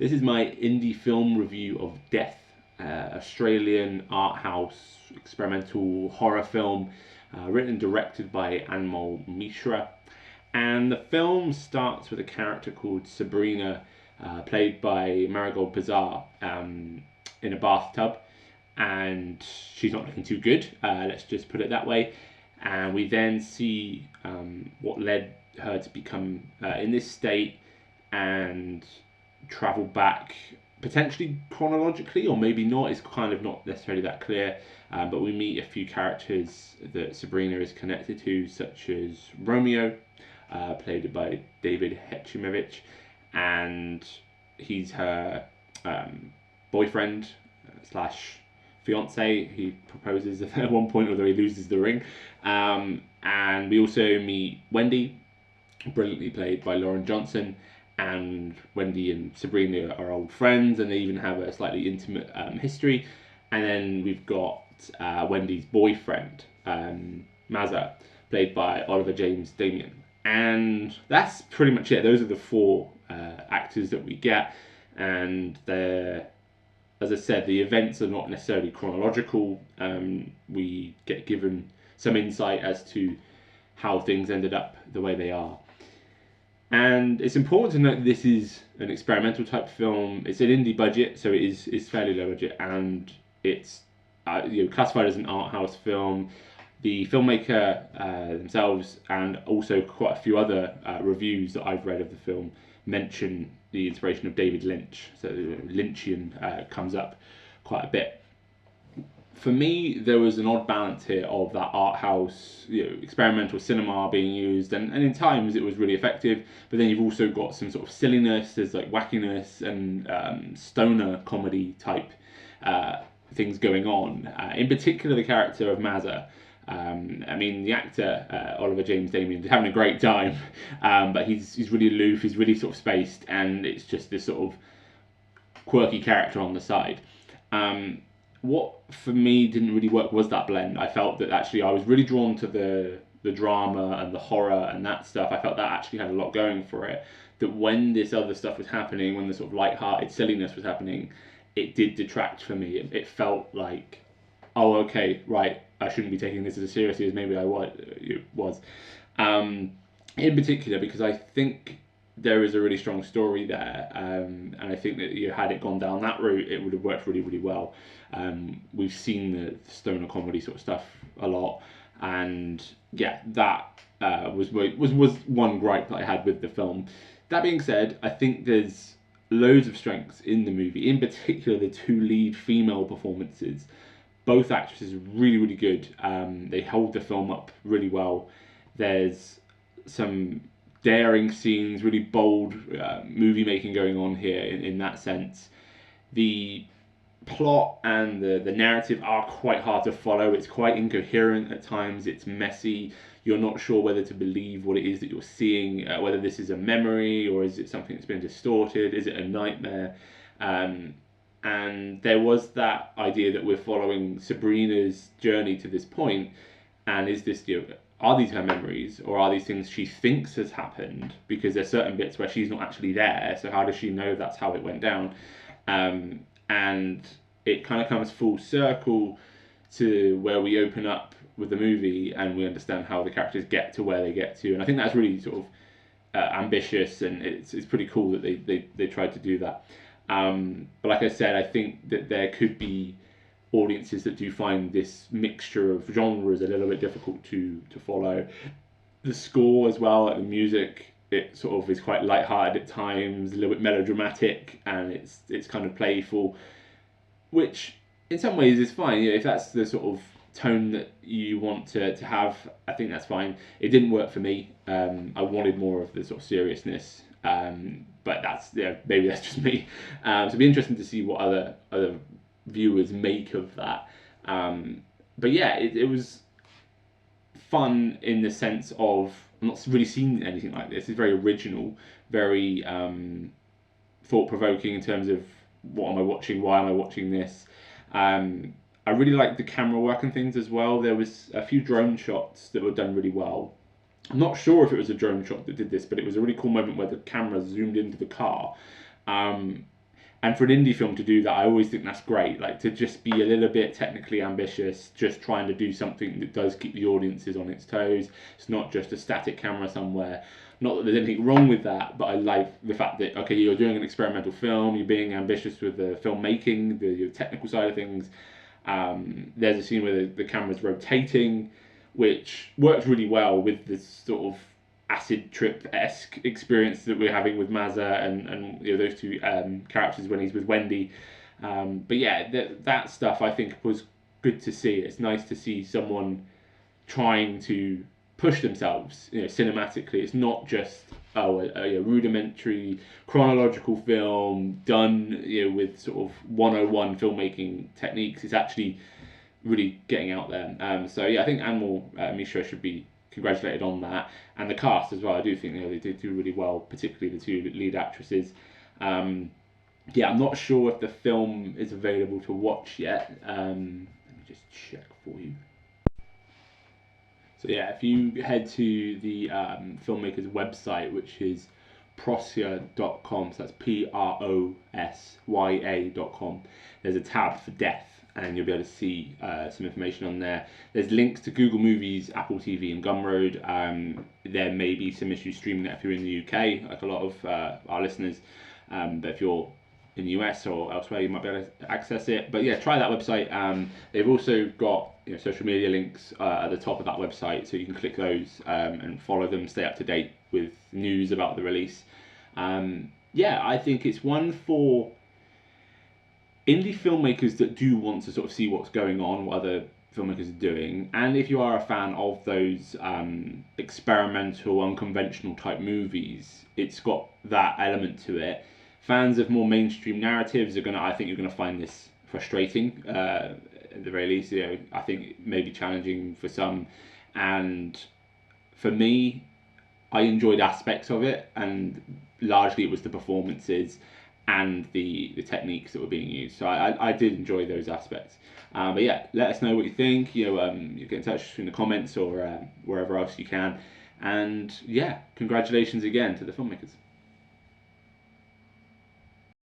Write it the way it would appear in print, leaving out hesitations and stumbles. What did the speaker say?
This is my indie film review of Death, Australian art house experimental horror film, written and directed by Anmol Mishra. And the film starts with a character called Sabrina, played by Marigold Bazaar, in a bathtub, and she's not looking too good. Let's just put it that way. And we then see what led her to become in this state and travel back, potentially chronologically, or maybe not. It's kind of not necessarily that clear. But we meet a few characters that Sabrina is connected to, such as Romeo, played by David Hechimevich, and he's her boyfriend slash fiance. He proposes at one point, although he loses the ring. And we also meet Wendy, brilliantly played by Lauren Johnson. And Wendy and Sabrina are old friends, and they even have a slightly intimate history. And then we've got Wendy's boyfriend, Mazza, played by Oliver James Damian. And that's pretty much it. Those are the four actors that we get. And they're, as I said, the events are not necessarily chronological. We get given some insight as to how things ended up the way they are. And it's important to note that this is an experimental type film. It's an indie budget, so it's fairly low budget, and it's classified as an art house film. The filmmaker themselves, and also quite a few other reviews that I've read of the film, mention the inspiration of David Lynch. So Lynchian comes up quite a bit. For me, there was an odd balance here of that art house, experimental cinema being used, and in times it was really effective. But then you've also got some sort of silliness, there's like wackiness and stoner comedy type things going on. In particular, the character of Mazza. The actor Oliver James Damian is having a great time, but he's really aloof, he's really sort of spaced, and it's just this sort of quirky character on the side. What for me didn't really work was that blend. I felt that actually I was really drawn to the drama and the horror and that stuff. I felt that actually had a lot going for it. That when this other stuff was happening, when the sort of light-hearted silliness was happening, it did detract for me. It felt like, oh, okay, right, I shouldn't be taking this as seriously as maybe I was. In particular, because I think there is a really strong story there, and I think that had it gone down that route, it would have worked really, really well. We've seen the stoner comedy sort of stuff a lot, and yeah, that was one gripe that I had with the film. That being said, I think there's loads of strengths in the movie, in particular the two lead female performances. Both actresses are really, really good. They hold the film up really well. There's some daring scenes, really bold movie making going on here in that sense. The plot and the narrative are quite hard to follow. It's quite incoherent at times. It's messy. You're not sure whether to believe what it is that you're seeing, whether this is a memory or is it something that's been distorted, is it a nightmare? And there was that idea that we're following Sabrina's journey to this point, and is this, are these her memories, or are these things she thinks has happened? Because there's certain bits where she's not actually there, so how does she know that's how it went down? And it kind of comes full circle to where we open up with the movie, and we understand how the characters get to where they get to, and I think that's really sort of ambitious, and it's pretty cool that they tried to do that. But like I said, I think that there could be audiences that do find this mixture of genres a little bit difficult to follow. The score as well, like the music, it sort of is quite lighthearted at times, a little bit melodramatic, and it's kind of playful, which in some ways is fine. If that's the sort of tone that you want to have, I think that's fine. It didn't work for me. I wanted more of the sort of seriousness. But maybe that's just me. So it'd be interesting to see what other viewers make of that. But yeah, it was fun in the sense of I'm not really seen anything like this. It's very original, very thought-provoking in terms of what am I watching, why am I watching this. I really liked the camera work and things as well. There was a few drone shots that were done really well. I'm not sure if it was a drone shot that did this, but it was a really cool moment where the camera zoomed into the car. And for an indie film to do that, I always think that's great. Like, to just be a little bit technically ambitious, just trying to do something that does keep the audiences on its toes. It's not just a static camera somewhere. Not that there's anything wrong with that, but I like the fact that, okay, you're doing an experimental film, you're being ambitious with the filmmaking, the technical side of things. There's a scene where the camera's rotating, which works really well with this sort of acid trip-esque experience that we're having with Mazza and those two characters when he's with Wendy. But yeah, that stuff I think was good to see. It's nice to see someone trying to push themselves, cinematically. It's not just a rudimentary chronological film done with sort of 101 filmmaking techniques. It's actually really getting out there. So yeah, I think Anmol Mishra should be congratulated on that, and the cast as well. I do think they did do really well, particularly the two lead actresses. Yeah, I'm not sure if the film is available to watch yet. Let me just check for you. So yeah, if you head to the filmmaker's website, which is prosya.com, so that's prosya.com, there's a tab for death, and you'll be able to see some information on there. There's links to Google Movies, Apple TV, and Gumroad. There may be some issues streaming it if you're in the UK, like a lot of our listeners. But if you're in the US or elsewhere, you might be able to access it. But yeah, try that website. They've also got social media links at the top of that website, so you can click those and follow them, stay up to date with news about the release. Yeah, I think it's one for indie filmmakers that do want to sort of see what's going on, what other filmmakers are doing, and if you are a fan of those experimental, unconventional type movies, it's got that element to it. Fans of more mainstream narratives I think you're gonna find this frustrating, at the very least. I think it may be challenging for some, and for me, I enjoyed aspects of it, and largely it was the performances and the techniques that were being used. So I did enjoy those aspects. But yeah, let us know what you think. You get in touch in the comments or wherever else you can. And yeah, congratulations again to the filmmakers.